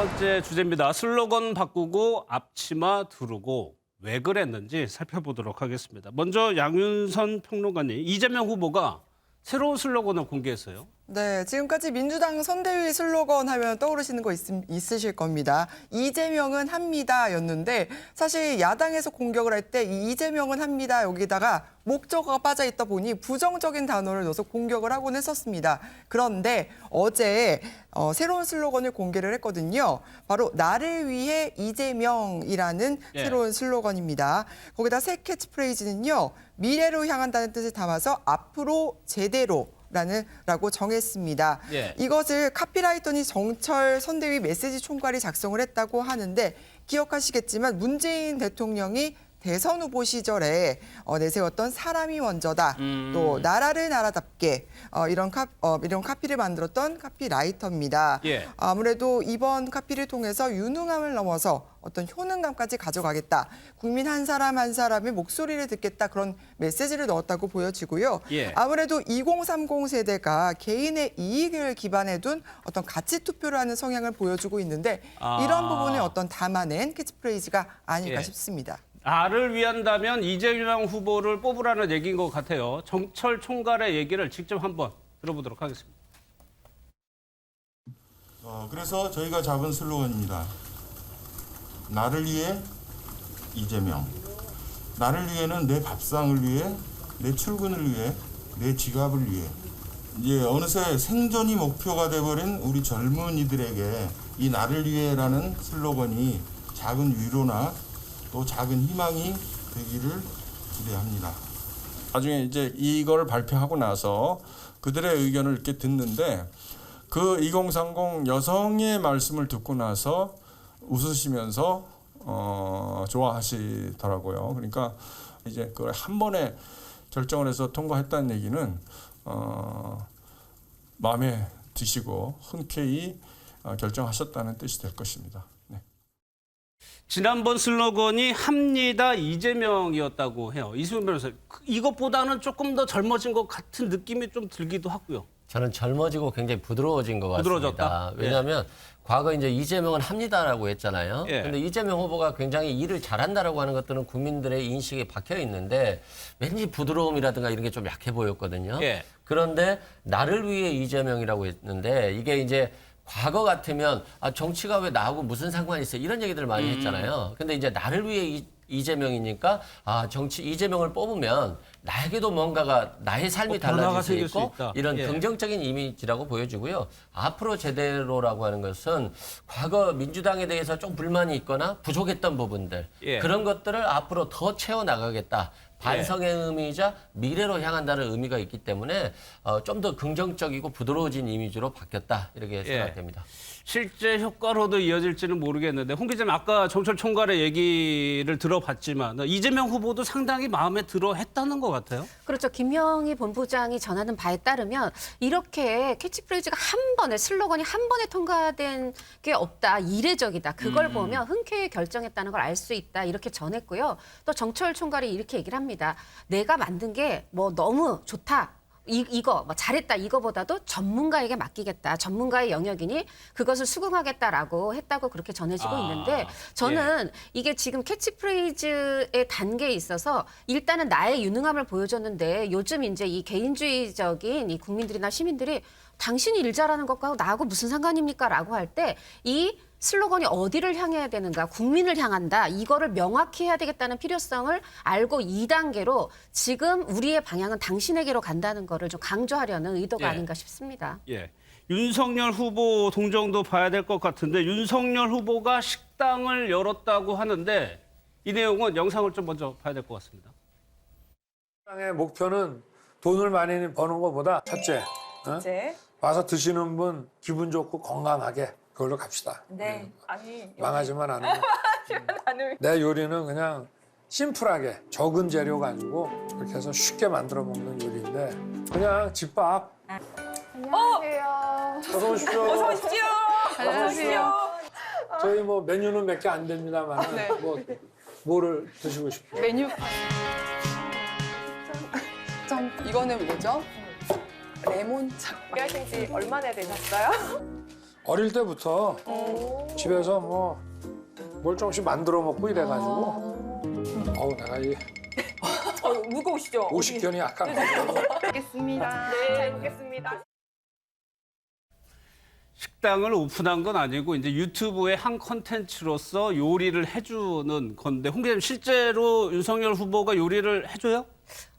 번째 주제입니다. 슬로건 바꾸고 앞치마 두르고 왜 그랬는지 살펴보도록 하겠습니다. 먼저 양윤선 평론가님, 이재명 후보가 새로운 슬로건을 공개했어요. 네, 지금까지 민주당 선대위 슬로건 하면 떠오르시는 거 있으실 겁니다. 이재명은 합니다였는데 사실 야당에서 공격을 할 때 이 이재명은 합니다 여기다가 목적어가 빠져 있다 보니 부정적인 단어를 넣어서 공격을 하곤 했었습니다. 그런데 어제 새로운 슬로건을 공개를 했거든요. 바로 나를 위해 이재명이라는 새로운 슬로건입니다. 거기다 새 캐치프레이즈는요. 미래로 향한다는 뜻을 담아서 앞으로 제대로 라고 정했습니다. 이것을 카피라이터니 정철 선대위 메시지 총괄이 작성을 했다고 하는데 기억하시겠지만 문재인 대통령이 대선 후보 시절에 내세웠던 사람이 먼저다. 또 나라를 나라답게 이런 카피를 만들었던 카피라이터입니다. 아무래도 이번 카피를 통해서 유능함을 넘어서 어떤 효능감까지 가져가겠다. 국민 한 사람 한 사람의 목소리를 듣겠다. 그런 메시지를 넣었다고 보여지고요. 아무래도 2030 세대가 개인의 이익을 기반에 둔 어떤 가치 투표를 하는 성향을 보여주고 있는데 이런 부분을 어떤 담아낸 캐치프레이즈가 아닐까 싶습니다. 나를 위한다면 이재명 후보를 뽑으라는 얘기인 것 같아요. 정철 총괄의 얘기를 직접 한번 들어보도록 하겠습니다. 그래서 저희가 잡은 슬로건입니다. 나를 위해 이재명. 나를 위해는 내 밥상을 위해, 내 출근을 위해, 내 지갑을 위해. 이제 어느새 생존이 목표가 돼버린 우리 젊은이들에게 이 나를 위해라는 슬로건이 작은 위로나 또 작은 희망이 되기를 기대합니다. 나중에 이제 이걸 발표하고 나서 그들의 의견을 이렇게 듣는데 그 2030 여성의 말씀을 듣고 나서 웃으시면서 좋아하시더라고요. 그러니까 이제 그걸 한 번에 결정을 해서 통과했다는 얘기는 마음에 드시고 흔쾌히 결정하셨다는 뜻이 될 것입니다. 네. 지난번 슬로건이 합니다 이재명이었다고 해요. 이수민 변호사, 이것보다는 조금 더 젊어진 것 같은 느낌이 좀 들기도 하고요. 저는 젊어지고 굉장히 부드러워진 것 같습니다. 부드러워졌다? 왜냐하면 과거 이제 이재명은 합니다라고 했잖아요. 그런데 이재명 후보가 굉장히 일을 잘한다라고 하는 것들은 국민들의 인식에 박혀 있는데 왠지 부드러움이라든가 이런 게 좀 약해 보였거든요. 그런데 나를 위해 이재명이라고 했는데 이게 이제 과거 같으면 정치가 왜 나하고 무슨 상관이 있어 이런 얘기들을 많이 했잖아요. 근데 이제 나를 위해 이재명이니까 이재명을 뽑으면 나에게도 뭔가가 나의 삶이 달라질 수 있고 이런 긍정적인 이미지라고 보여지고요. 앞으로 제대로라고 하는 것은 과거 민주당에 대해서 좀 불만이 있거나 부족했던 부분들 그런 것들을 앞으로 더 채워나가겠다. 반성의 의미이자 미래로 향한다는 의미가 있기 때문에 좀 더 긍정적이고 부드러워진 이미지로 바뀌었다 이렇게 생각됩니다. 실제 효과로도 이어질지는 모르겠는데 홍 기자님 아까 정철 총괄의 얘기를 들어봤지만 이재명 후보도 상당히 마음에 들어 했다는 것 같아요. 그렇죠. 김영희 본부장이 전하는 바에 따르면 이렇게 캐치프레이즈가 한 번에 슬로건이 한 번에 통과된 게 없다. 이례적이다. 그걸 보면 흔쾌히 결정했다는 걸 알 수 있다. 이렇게 전했고요. 또 정철 총괄이 이렇게 얘기를 합니다. 내가 만든 게 뭐 너무 좋다. 이거 뭐 잘했다 이거보다도 전문가에게 맡기겠다. 전문가의 영역이니 그것을 수긍하겠다라고 했다고 그렇게 전해지고 있는데 저는 이게 지금 캐치프레이즈의 단계에 있어서 일단은 나의 유능함을 보여줬는데 요즘 이제 이 개인주의적인 이 국민들이나 시민들이 당신이 일 잘하는 것과 나하고 무슨 상관입니까? 라고 할 때 이 슬로건이 어디를 향해야 되는가, 국민을 향한다, 이거를 명확히 해야 되겠다는 필요성을 알고 2단계로 지금 우리의 방향은 당신에게로 간다는 거를 좀 강조하려는 의도가 아닌가 싶습니다. 윤석열 후보 동정도 봐야 될 것 같은데 윤석열 후보가 식당을 열었다고 하는데 이 내용은 영상을 좀 먼저 봐야 될 것 같습니다. 식당의 목표는 돈을 많이 버는 것보다 첫째, 와서 드시는 분 기분 좋고 건강하게 그걸로 갑시다. 네. 아니 망하지만 않으면. 내 요리는 그냥 심플하게 적은 재료 가지고 이렇게 해서 쉽게 만들어 먹는 요리인데 그냥 집밥. 안녕하세요. 어서 오십시오. 어서 오십시오. 안녕하세요. 저희 뭐 메뉴는 몇 개 안 됩니다만 뭐 뭐를 드시고 싶어요? 메뉴 이거는 뭐죠? 레몬차. 일하신 지 얼마나 되셨어요? 어릴 때부터 집에서 뭐 뭘 조금씩 만들어 먹고 이래가지고 어우 내가 이 무거우시죠? 오십견이 약간 가지고 알겠습니다. 네, 잘 먹겠습니다. 식당을 오픈한 건 아니고 이제 유튜브의 한 콘텐츠로서 요리를 해주는 건데 홍 기자님 실제로 윤석열 후보가 요리를 해줘요?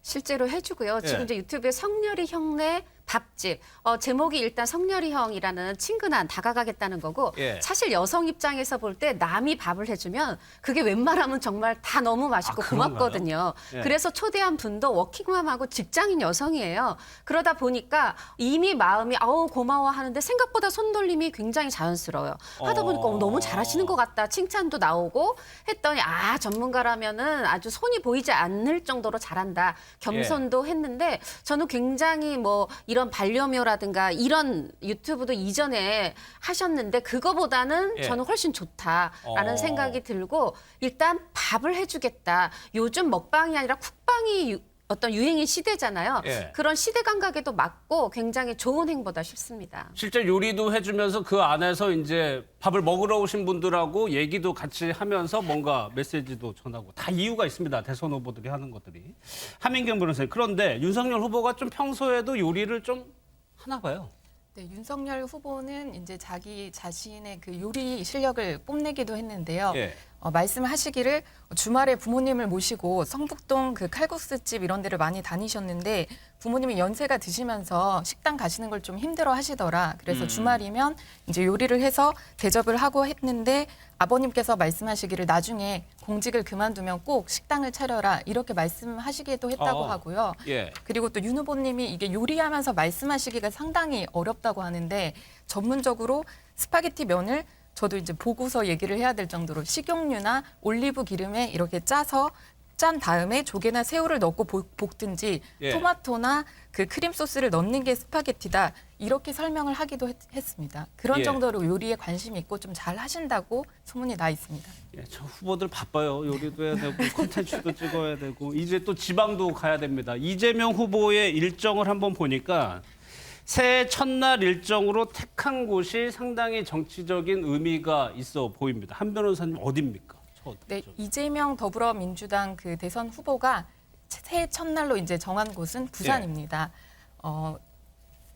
실제로 해주고요. 예. 지금 이제 유튜브에 성렬이 형네 밥집. 제목이 일단 성렬이 형이라는 친근한 다가가겠다는 거고 예. 사실 여성 입장에서 볼 때 남이 밥을 해주면 그게 웬만하면 정말 다 너무 맛있고 아, 그런가요? 고맙거든요. 예. 그래서 초대한 분도 워킹맘하고 직장인 여성이에요. 그러다 보니까 이미 마음이 아우 고마워 하는데 생각보다 손놀림이 굉장히 자연스러워요. 하다 보니까 너무 잘하시는 것 같다. 칭찬도 나오고 했더니 전문가라면은 아주 손이 보이지 않을 정도로 잘한다. 겸손도 했는데 저는 굉장히 뭐 이런 반려묘라든가 이런 유튜브도 이전에 하셨는데 그거보다는 예. 저는 훨씬 좋다라는 어. 생각이 들고 일단 밥을 해주겠다. 요즘 먹방이 아니라 쿡방이 어떤 유행인 시대잖아요. 예. 그런 시대 감각에도 맞고 굉장히 좋은 행보다 싶습니다. 실제 요리도 해주면서 그 안에서 이제 밥을 먹으러 오신 분들하고 얘기도 같이 하면서 뭔가 메시지도 전하고 다 이유가 있습니다. 대선 후보들이 하는 것들이. 하민경 변호사님. 그런데 윤석열 후보가 좀 평소에도 요리를 좀 하나 봐요. 네, 윤석열 후보는 이제 자기 자신의 그 요리 실력을 뽐내기도 했는데요. 예. 말씀하시기를 주말에 부모님을 모시고 성북동 그 칼국수집 이런 데를 많이 다니셨는데 부모님이 연세가 드시면서 식당 가시는 걸 좀 힘들어 하시더라. 그래서 주말이면 이제 요리를 해서 대접을 하고 했는데 아버님께서 말씀하시기를 나중에 공직을 그만두면 꼭 식당을 차려라 이렇게 말씀하시기도 했다고 하고요. 예. 그리고 또 윤 후보님이 이게 요리하면서 말씀하시기가 상당히 어렵다고 하는데 전문적으로 스파게티 면을 저도 이제 보고서 얘기를 해야 될 정도로 식용유나 올리브 기름에 이렇게 짜서 짠 다음에 조개나 새우를 넣고 볶든지 예. 토마토나 그 크림 소스를 넣는 게 스파게티다 이렇게 설명을 하기도 했습니다. 그런 예. 정도로 요리에 관심이 있고 좀 잘 하신다고 소문이 나 있습니다. 예, 저 후보들 바빠요. 요리도 해야 되고 콘텐츠도 찍어야 되고 이제 또 지방도 가야 됩니다. 이재명 후보의 일정을 한번 보니까 새해 첫날 일정으로 택한 곳이 상당히 정치적인 의미가 있어 보입니다. 한 변호사님 어디입니까? 네, 이재명 더불어민주당 그 대선 후보가 새해 첫날로 이제 정한 곳은 부산입니다.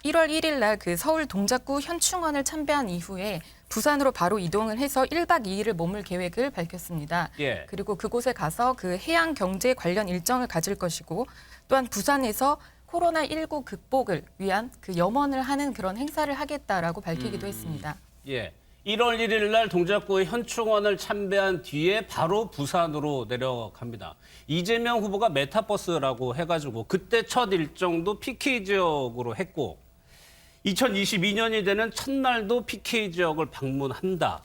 1월 1일 날 그 서울 동작구 현충원을 참배한 이후에 부산으로 바로 이동을 해서 1박 2일을 머물 계획을 밝혔습니다. 예. 그리고 그곳에 가서 그 해양 경제 관련 일정을 가질 것이고 또한 부산에서 코로나19 극복을 위한 그 염원을 하는 그런 행사를 하겠다라고 밝히기도 했습니다. 예. 1월 1일 날 동작구의 현충원을 참배한 뒤에 바로 부산으로 내려갑니다. 이재명 후보가 메타버스라고 해가지고 그때 첫 일정도 PK 지역으로 했고 2022년이 되는 첫날도 PK 지역을 방문한다.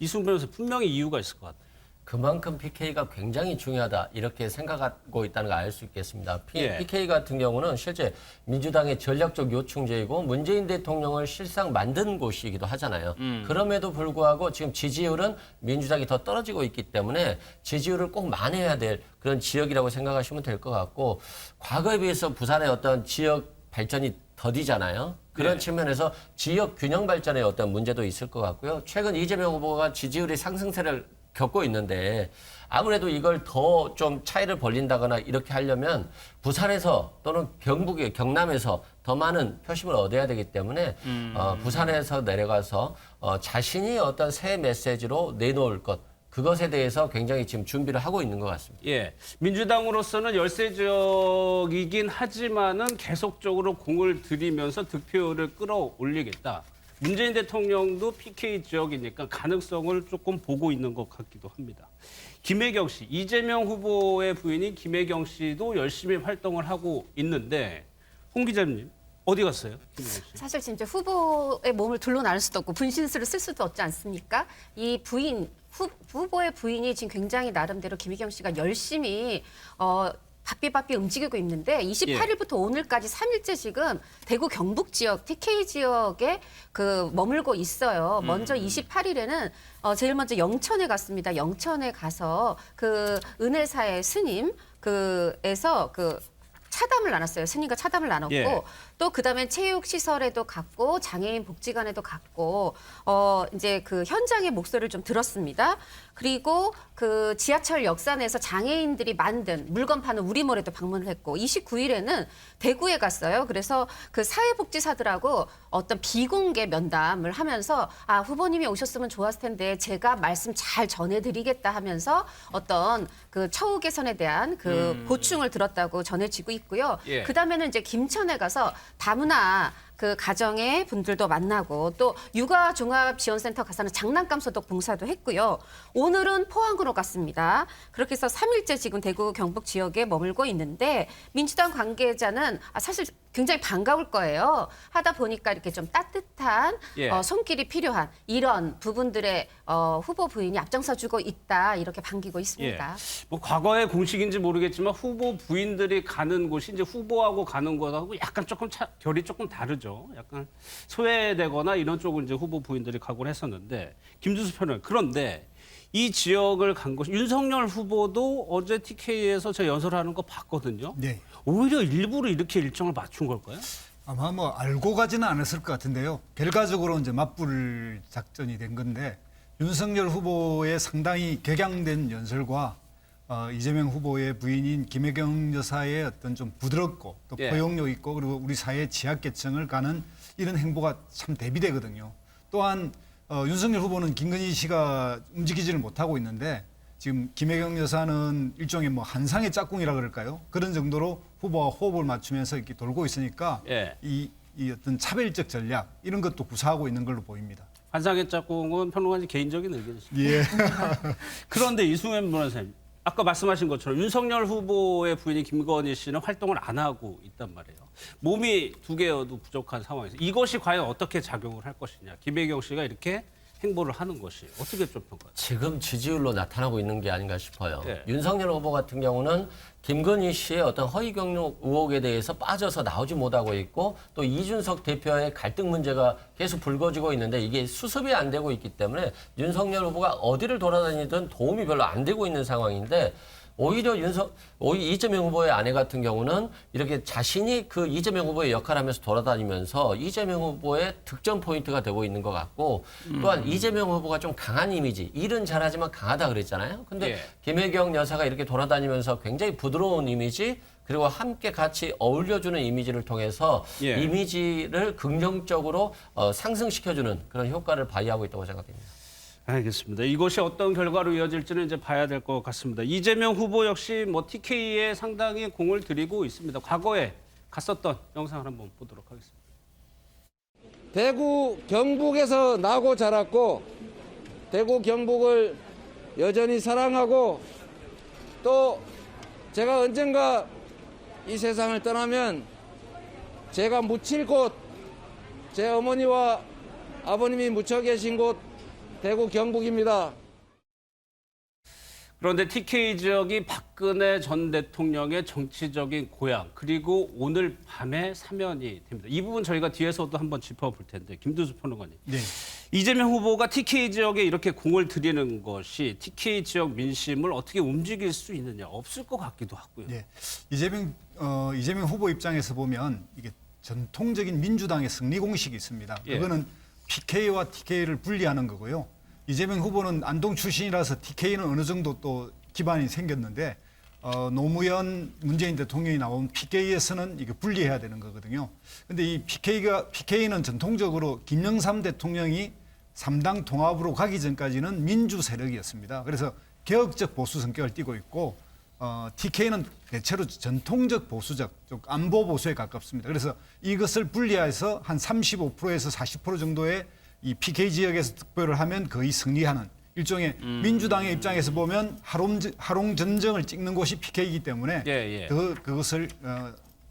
이승훈 변호사 분명히 이유가 있을 것 같아요. 그만큼 PK가 굉장히 중요하다 이렇게 생각하고 있다는 걸 알 수 있겠습니다. 예. PK 같은 경우는 실제 민주당의 전략적 요충지이고 문재인 대통령을 실상 만든 곳이기도 하잖아요. 그럼에도 불구하고 지금 지지율은 민주당이 더 떨어지고 있기 때문에 지지율을 꼭 만회해야 될 그런 지역이라고 생각하시면 될 것 같고 과거에 비해서 부산의 어떤 지역 발전이 더디잖아요. 그런 측면에서 지역 균형 발전에 어떤 문제도 있을 것 같고요. 최근 이재명 후보가 지지율의 상승세를 겪고 있는데 아무래도 이걸 더 좀 차이를 벌린다거나 이렇게 하려면 부산에서 또는 경남에서 더 많은 표심을 얻어야 되기 때문에 부산에서 내려가서 자신이 어떤 새 메시지로 내놓을 것 그것에 대해서 굉장히 지금 준비를 하고 있는 것 같습니다. 예, 민주당으로서는 열세 지역이긴 하지만은 계속적으로 공을 들이면서 득표율을 끌어올리겠다. 문재인 대통령도 PK 지역이니까 가능성을 조금 보고 있는 것 같기도 합니다. 김혜경 씨, 이재명 후보의 부인인 김혜경 씨도 열심히 활동을 하고 있는데 홍 기자님 어디 갔어요? 김혜경 씨? 사실 진짜 후보의 몸을 둘러 나눌 수도 없고 분신술을 쓸 수도 없지 않습니까? 이 부인 후보의 부인이 지금 굉장히 나름대로 김혜경 씨가 열심히 바삐바삐 움직이고 있는데 28일부터 오늘까지 3일째 지금 대구 경북 지역, TK 지역에 그 머물고 있어요. 먼저 28일에는 제일 먼저 영천에 갔습니다. 영천에 가서 그 은혜사의 스님 그에서 그 차담을 나눴어요. 스님과 차담을 나눴고 예. 또 그다음에 체육 시설에도 갔고 장애인 복지관에도 갔고 이제 그 현장의 목소리를 좀 들었습니다. 그리고 그 지하철 역산에서 장애인들이 만든 물건 파는 우리몰에도 방문을 했고 29일에는 대구에 갔어요. 그래서 그 사회복지사들하고 어떤 비공개 면담을 하면서 아, 후보님이 오셨으면 좋았을 텐데 제가 말씀 잘 전해드리겠다 하면서 어떤 그 처우 개선에 대한 그 보충을 들었다고 전해지고 있고요. 예. 그다음에는 이제 김천에 가서 다문화 그 가정의 분들도 만나고 또 육아종합지원센터 가서는 장난감 소독 봉사도 했고요. 오늘은 포항으로 갔습니다. 그렇게 해서 3일째 지금 대구 경북 지역에 머물고 있는데 민주당 관계자는 사실 굉장히 반가울 거예요. 하다 보니까 이렇게 좀 따뜻한 예. 손길이 필요한 이런 부분들의 후보 부인이 앞장서주고 있다 이렇게 반기고 있습니다. 예. 뭐 과거의 공식인지 모르겠지만 후보 부인들이 가는 곳이 이제 후보하고 가는 것하고 약간 조금 결이 조금 다르죠. 약간 소외되거나 이런 쪽을 이제 후보 부인들이 가곤 했었는데 김준수 편은 그런데 이 지역을 간 곳이 윤석열 후보도 어제 TK에서 저 연설하는 거 봤거든요. 네. 오히려 일부러 이렇게 일정을 맞춘 걸까요? 아마 뭐 알고 가지는 않았을 것 같은데요. 결과적으로 이제 맞불 작전이 된 건데 윤석열 후보의 상당히 격양된 연설과 이재명 후보의 부인인 김혜경 여사의 어떤 좀 부드럽고 또 예. 포용력 있고 그리고 우리 사회 취약계층을 가는 이런 행보가 참 대비되거든요. 또한 윤석열 후보는 김건희 씨가 움직이지를 못하고 있는데 지금 김혜경 여사는 일종의 뭐 한상의 짝꿍이라 그럴까요? 그런 정도로 후보와 호흡을 맞추면서 이렇게 돌고 있으니까 예. 이 어떤 차별적 전략 이런 것도 구사하고 있는 걸로 보입니다. 한상의 짝꿍은 평론가님 개인적인 의견이십니다. 예. 그런데 이승현 변호사님, 아까 말씀하신 것처럼 윤석열 후보의 부인인 김건희 씨는 활동을 안 하고 있단 말이에요. 몸이 2개여도 부족한 상황에서 이것이 과연 어떻게 작용을 할 것이냐. 김혜경 씨가 이렇게 행보를 하는 것이 어떻게 좀 평가해요? 지금 지지율로 나타나고 있는 게 아닌가 싶어요. 예. 윤석열 후보 같은 경우는 김건희 씨의 어떤 허위 경력 의혹에 대해서 빠져서 나오지 못하고 있고 또 이준석 대표의 갈등 문제가 계속 불거지고 있는데 이게 수습이 안 되고 있기 때문에 윤석열 후보가 어디를 돌아다니든 도움이 별로 안 되고 있는 상황인데 오히려 이재명 후보의 아내 같은 경우는 이렇게 자신이 그 이재명 후보의 역할을 하면서 돌아다니면서 이재명 후보의 득점 포인트가 되고 있는 것 같고 또한 이재명 후보가 좀 강한 이미지, 일은 잘하지만 강하다 그랬잖아요. 근데 예. 김혜경 여사가 이렇게 돌아다니면서 굉장히 부드러운 이미지 그리고 함께 같이 어울려주는 이미지를 통해서 예. 이미지를 긍정적으로 상승시켜주는 그런 효과를 발휘하고 있다고 생각됩니다. 알겠습니다. 이것이 어떤 결과로 이어질지는 이제 봐야 될 것 같습니다. 이재명 후보 역시 뭐 TK에 상당히 공을 들이고 있습니다. 과거에 갔었던 영상을 한번 보도록 하겠습니다. 대구 경북에서 나고 자랐고 대구 경북을 여전히 사랑하고 또 제가 언젠가 이 세상을 떠나면 제가 묻힐 곳, 제 어머니와 아버님이 묻혀 계신 곳 대구 경북입니다. 그런데 TK 지역이 박근혜 전 대통령의 정치적인 고향 그리고 오늘 밤에 사면이 됩니다. 이 부분 저희가 뒤에서도 한번 짚어볼 텐데 김두수 평론가님. 네. 이재명 후보가 TK 지역에 이렇게 공을 들이는 것이 TK 지역 민심을 어떻게 움직일 수 있느냐 없을 것 같기도 하고요. 네. 이재명 후보 입장에서 보면 이게 전통적인 민주당의 승리 공식이 있습니다. 예. 그거는 PK와 TK를 분리하는 거고요. 이재명 후보는 안동 출신이라서 TK는 어느 정도 또 기반이 생겼는데 노무현 문재인 대통령이 나온 PK에서는 이게 분리해야 되는 거거든요. 근데 이 PK는 전통적으로 김영삼 대통령이 3당 통합으로 가기 전까지는 민주 세력이었습니다. 그래서 개혁적 보수 성격을 띠고 있고 TK는 대체로 전통적 보수적, 안보 보수에 가깝습니다. 그래서 이것을 분리해서 한 35%에서 40% 정도의 이 PK 지역에서 득표를 하면 거의 승리하는 일종의 민주당의 입장에서 보면 하롱 전쟁을 찍는 곳이 PK이기 때문에 그것을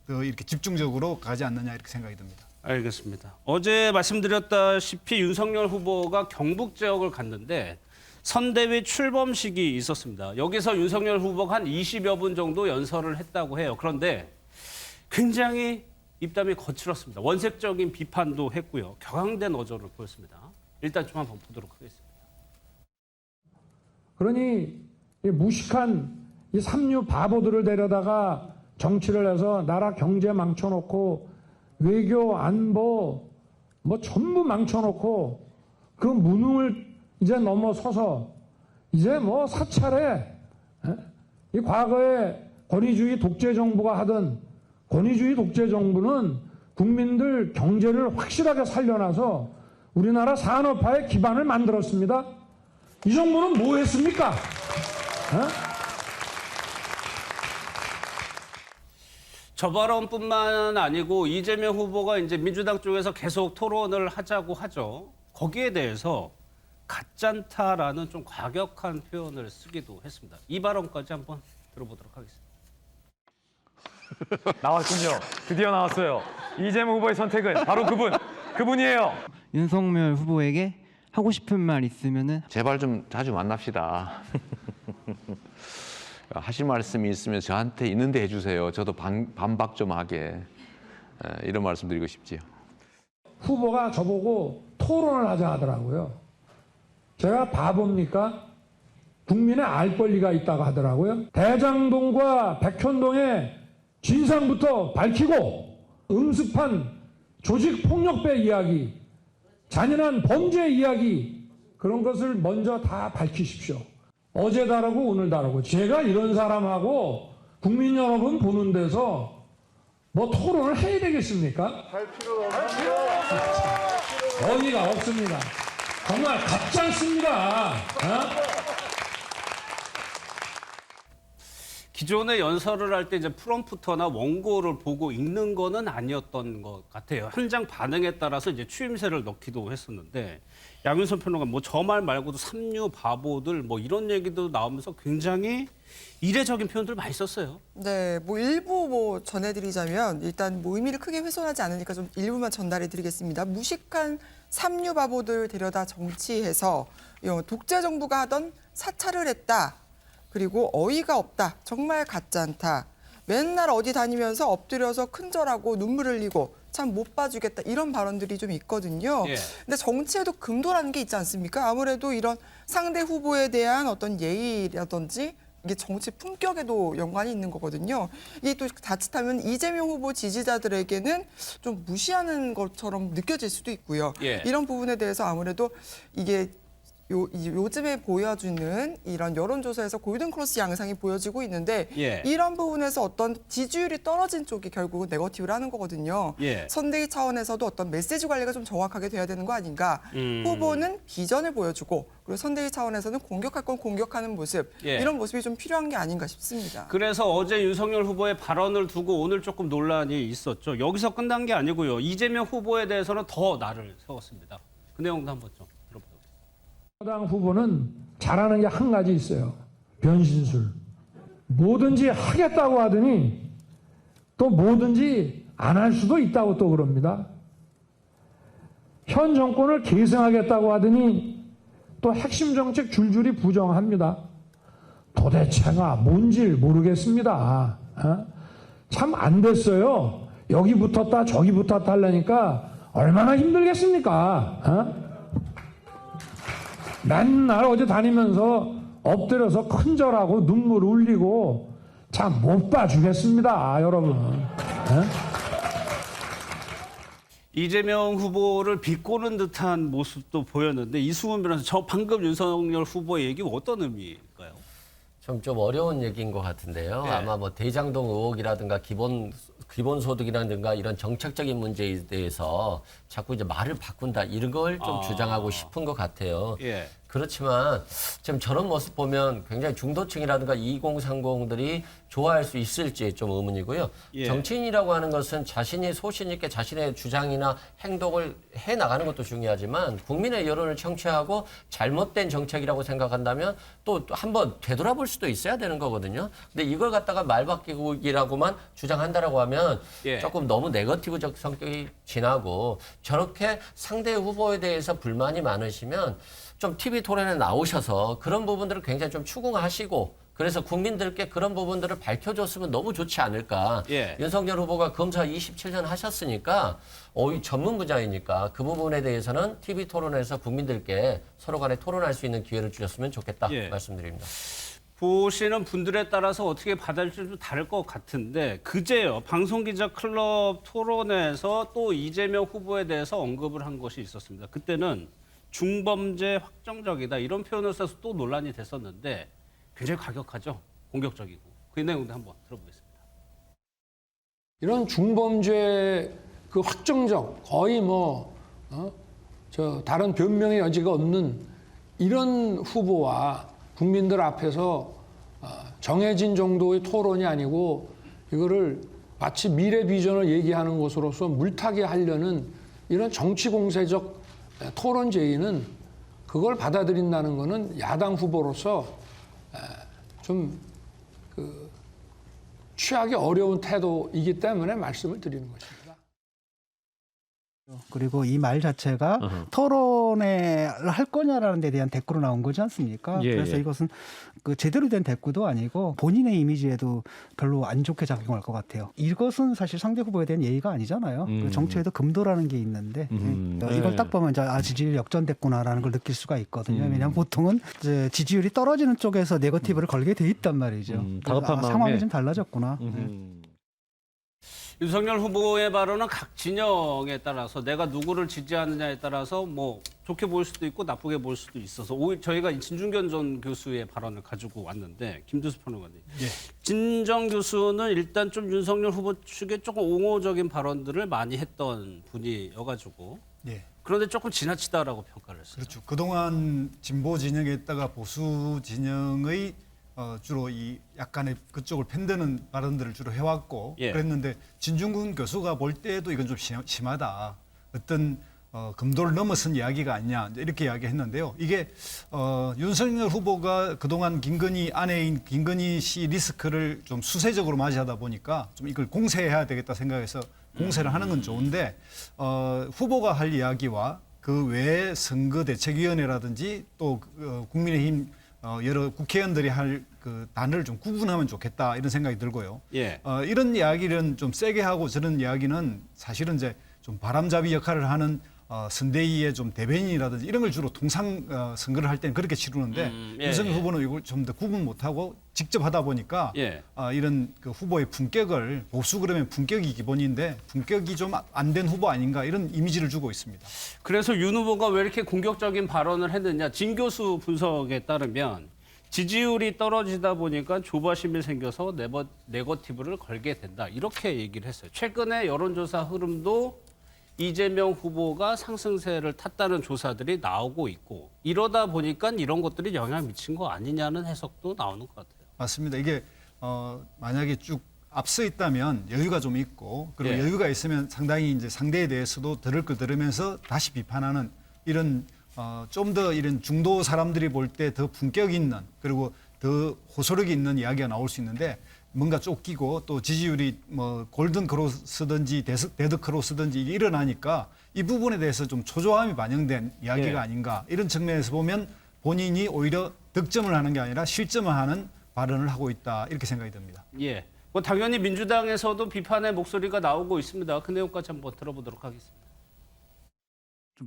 더 이렇게 집중적으로 가지 않느냐 이렇게 생각이 듭니다. 알겠습니다. 어제 말씀드렸다시피 윤석열 후보가 경북 지역을 갔는데 선대위 출범식이 있었습니다. 여기서 윤석열 후보가 한 20여 분 정도 연설을 했다고 해요. 그런데 굉장히 입담이 거칠었습니다. 원색적인 비판도 했고요. 격앙된 어조를 보였습니다. 일단 좀 한번 보도록 하겠습니다. 그러니 이 무식한 이 삼류 바보들을 데려다가 정치를 해서 나라 경제 망쳐놓고 외교, 안보 뭐 전부 망쳐놓고 그 무능을 이제 넘어서서 이제 뭐 사찰에 이 과거에 권위주의 독재 정부가 하던 권위주의 독재 정부는 국민들 경제를 확실하게 살려놔서 우리나라 산업화의 기반을 만들었습니다. 이 정부는 뭐 했습니까? 저 발언뿐만 아니고 이재명 후보가 이제 민주당 쪽에서 계속 토론을 하자고 하죠. 거기에 대해서 가짠타라는 좀 과격한 표현을 쓰기도 했습니다. 이 발언까지 한번 들어보도록 하겠습니다. 나왔군요. 드디어 나왔어요. 이재명 후보의 선택은 바로 그분이에요. 윤석열 후보에게 하고 싶은 말 있으면은 제발 좀 자주 만납시다. 하실 말씀이 있으면 저한테 있는데 해주세요. 저도 반박 좀 하게. 이런 말씀 드리고 싶지요. 후보가 저보고 토론을 하자 하더라고요. 제가 바보입니까? 국민의 알 권리가 있다고 하더라고요. 대장동과 백현동의 진상부터 밝히고 음습한 조직폭력배 이야기, 잔인한 범죄 이야기 그런 것을 먼저 다 밝히십시오. 어제 다르고 오늘 다르고 제가 이런 사람하고 국민 여러분 보는 데서 뭐 토론을 해야 되겠습니까? 할 필요가 없습니다. 어이가 없습니다. 정말 가짜습니다. 기존에 연설을 할 때 이제 프롬프터나 원고를 보고 읽는 거는 아니었던 것 같아요. 현장 반응에 따라서 이제 추임새를 넣기도 했었는데 양윤선 평론가 뭐 저 말 말고도 삼류 바보들 뭐 이런 얘기도 나오면서 굉장히 이례적인 표현들 많이 썼어요. 네, 뭐 일부 뭐 전해드리자면 일단 뭐 의미를 크게 훼손하지 않으니까 좀 일부만 전달해드리겠습니다. 무식한 삼류 바보들 데려다 정치해서 독재 정부가 하던 사찰을 했다. 그리고 어이가 없다. 정말 가짜안타. 맨날 어디 다니면서 엎드려서 큰절하고 눈물 흘리고 참 못 봐주겠다. 이런 발언들이 좀 있거든요. 예. 근데 정치에도 금도라는 게 있지 않습니까? 아무래도 이런 상대 후보에 대한 어떤 예의라든지 이게 정치 품격에도 연관이 있는 거거든요. 이게 또 자칫하면 이재명 후보 지지자들에게는 좀 무시하는 것처럼 느껴질 수도 있고요. 예. 이런 부분에 대해서 아무래도 이게 요즘에 보여주는 이런 여론조사에서 골든크로스 양상이 보여지고 있는데 예. 이런 부분에서 어떤 지지율이 떨어진 쪽이 결국은 네거티브를 하는 거거든요. 예. 선대위 차원에서도 어떤 메시지 관리가 좀 정확하게 돼야 되는 거 아닌가. 후보는 비전을 보여주고 그리고 선대위 차원에서는 공격할 건 공격하는 모습. 예. 이런 모습이 좀 필요한 게 아닌가 싶습니다. 그래서 어제 윤석열 후보의 발언을 두고 오늘 조금 논란이 있었죠. 여기서 끝난 게 아니고요. 이재명 후보에 대해서는 더 날을 세웠습니다. 그 내용도 한번 좀 들어보도록 하겠습니다. 여당 후보는 잘하는 게 한 가지 있어요. 변신술. 뭐든지 하겠다고 하더니 또 뭐든지 안 할 수도 있다고 또 그럽니다. 현 정권을 계승하겠다고 하더니 또 핵심 정책 줄줄이 부정합니다. 도대체가 뭔지 모르겠습니다. 참 안 됐어요. 여기 붙었다 저기 붙었다 하려니까 얼마나 힘들겠습니까? 맨날 어디 다니면서 엎드려서 큰절하고 눈물 흘리고 참 못 봐주겠습니다, 여러분. 이재명 후보를 비꼬는 듯한 모습도 보였는데 이승훈 변호사, 저 방금 윤석열 후보의 얘기 어떤 의미일까요? 좀 어려운 얘기인 것 같은데요. 네. 아마 뭐 대장동 의혹이라든가 기본소득이라든가 이런 정책적인 문제에 대해서 자꾸 이제 말을 바꾼다 이런 걸 좀 주장하고 싶은 것 같아요. 예. 그렇지만 지금 저런 모습 보면 굉장히 중도층이라든가 2030들이 좋아할 수 있을지 좀 의문이고요. 예. 정치인이라고 하는 것은 자신이 소신 있게 자신의 주장이나 행동을 해 나가는 것도 중요하지만 국민의 여론을 청취하고 잘못된 정책이라고 생각한다면 또 한번 되돌아볼 수도 있어야 되는 거거든요. 근데 이걸 갖다가 말바뀌기라고만 주장한다라고 하면 예. 조금 너무 네거티브적 성격이 진하고 저렇게 상대 후보에 대해서 불만이 많으시면 좀 TV 토론에 나오셔서 그런 부분들을 굉장히 좀 추궁하시고 그래서 국민들께 그런 부분들을 밝혀줬으면 너무 좋지 않을까. 예. 윤석열 후보가 검사 27년 하셨으니까 이 전문 분야이니까 그 부분에 대해서는 TV 토론에서 국민들께 서로 간에 토론할 수 있는 기회를 주셨으면 좋겠다 예. 말씀드립니다. 보시는 분들에 따라서 어떻게 받아들일지도 다를 것 같은데 그제요 방송기자 클럽 토론회에서 또 이재명 후보에 대해서 언급을 한 것이 있었습니다. 그때는 중범죄 확정적이다 이런 표현을 써서 또 논란이 됐었는데 굉장히 과격하죠. 공격적이고. 그 내용도 한번 들어보겠습니다. 이런 중범죄 그 확정적 거의 다른 변명의 여지가 없는 이런 후보와 국민들 앞에서 정해진 정도의 토론이 아니고 이거를 마치 미래 비전을 얘기하는 것으로서 물타기 하려는 이런 정치 공세적 토론 제의는 그걸 받아들인다는 것은 야당 후보로서 좀 취하기 어려운 태도이기 때문에 말씀을 드리는 것입니다. 그리고 이 말 자체가 토론회를 할 거냐라는 데 대한 대꾸로 나온 거지 않습니까? 예, 그래서 예. 이것은 그 제대로 된 대꾸도 아니고 본인의 이미지에도 별로 안 좋게 작용할 것 같아요. 이것은 사실 상대 후보에 대한 예의가 아니잖아요. 그 정치에도 금도라는 게 있는데 이걸 딱 보면 이제 지지율 역전됐구나라는 걸 느낄 수가 있거든요. 왜냐하면 보통은 이제 지지율이 떨어지는 쪽에서 네거티브를 걸게 돼 있단 말이죠. 다급한 마음에. 상황이 좀 달라졌구나. 윤석열 후보의 발언은 각 진영에 따라서 내가 누구를 지지하느냐에 따라서 뭐 좋게 보일 수도 있고 나쁘게 보일 수도 있어서 오히려 저희가 진중견 전 교수의 발언을 가지고 왔는데 김두수 평론가님. 예. 진 전 교수는 일단 좀 윤석열 후보 측에 조금 옹호적인 발언들을 많이 했던 분이어가지고 예. 그런데 조금 지나치다라고 평가를 했어요. 그렇죠. 그동안 진보 진영에 있다가 보수 진영의 주로 이 약간의 그쪽을 편드는 발언들을 주로 해왔고 예. 그랬는데 진중근 교수가 볼 때도 이건 좀 심하다. 어떤 금도를 넘어선 이야기가 아니냐 이렇게 이야기했는데요. 이게 윤석열 후보가 그동안 김건희 아내인 김건희 씨 리스크를 좀 수세적으로 맞이하다 보니까 좀 이걸 공세해야 되겠다 생각해서 공세를 하는 건 좋은데 후보가 할 이야기와 그 외 선거대책위원회라든지 또 국민의힘 여러 국회의원들이 할 그 단어를 좀 구분하면 좋겠다 이런 생각이 들고요. 예. 이런 이야기는 좀 세게 하고 저런 이야기는 사실은 이제 좀 바람잡이 역할을 하는 선대위의 좀 대변인이라든지 이런 걸 주로 통상 선거를 할 때는 그렇게 치르는데 예, 윤석열 예. 후보는 이걸 좀 더 구분 못하고 직접 하다 보니까 예. 이런 그 후보의 품격을 보수 그러면 품격이 기본인데 품격이 좀 안 된 후보 아닌가 이런 이미지를 주고 있습니다. 그래서 윤 후보가 왜 이렇게 공격적인 발언을 했느냐. 진 교수 분석에 따르면 지지율이 떨어지다 보니까 조바심이 생겨서 네거티브를 걸게 된다. 이렇게 얘기를 했어요. 최근에 여론조사 흐름도 이재명 후보가 상승세를 탔다는 조사들이 나오고 있고 이러다 보니까 이런 것들이 영향을 미친 거 아니냐는 해석도 나오는 것 같아요. 맞습니다. 이게 만약에 쭉 앞서 있다면 여유가 좀 있고 그리고 예. 여유가 있으면 상당히 이제 상대에 대해서도 들을 거 들으면서 다시 비판하는 이런 좀 더 이런 중도 사람들이 볼 때 더 품격 있는 그리고 더 호소력이 있는 이야기가 나올 수 있는데 뭔가 쫓기고 또 지지율이 뭐 골든 크로스든지 데드 크로스든지 이게 일어나니까 이 부분에 대해서 좀 초조함이 반영된 이야기가 예. 아닌가 이런 측면에서 보면 본인이 오히려 득점을 하는 게 아니라 실점을 하는 발언을 하고 있다 이렇게 생각이 듭니다. 예. 뭐 당연히 민주당에서도 비판의 목소리가 나오고 있습니다. 그 내용까지 한번 들어보도록 하겠습니다.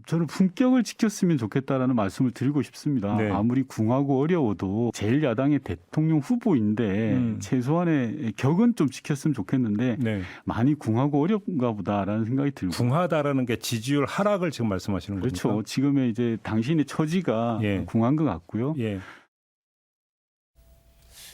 저는 품격을 지켰으면 좋겠다라는 말씀을 드리고 싶습니다. 네. 아무리 궁하고 어려워도 제1야당의 대통령 후보인데 최소한의 격은 좀 지켰으면 좋겠는데 네. 많이 궁하고 어렵가 보다라는 생각이 들고. 궁하다라는 게 지지율 하락을 지금 말씀하시는 겁니까? 그렇죠. 지금의 이제 당신의 처지가 예. 궁한 것 같고요. 예.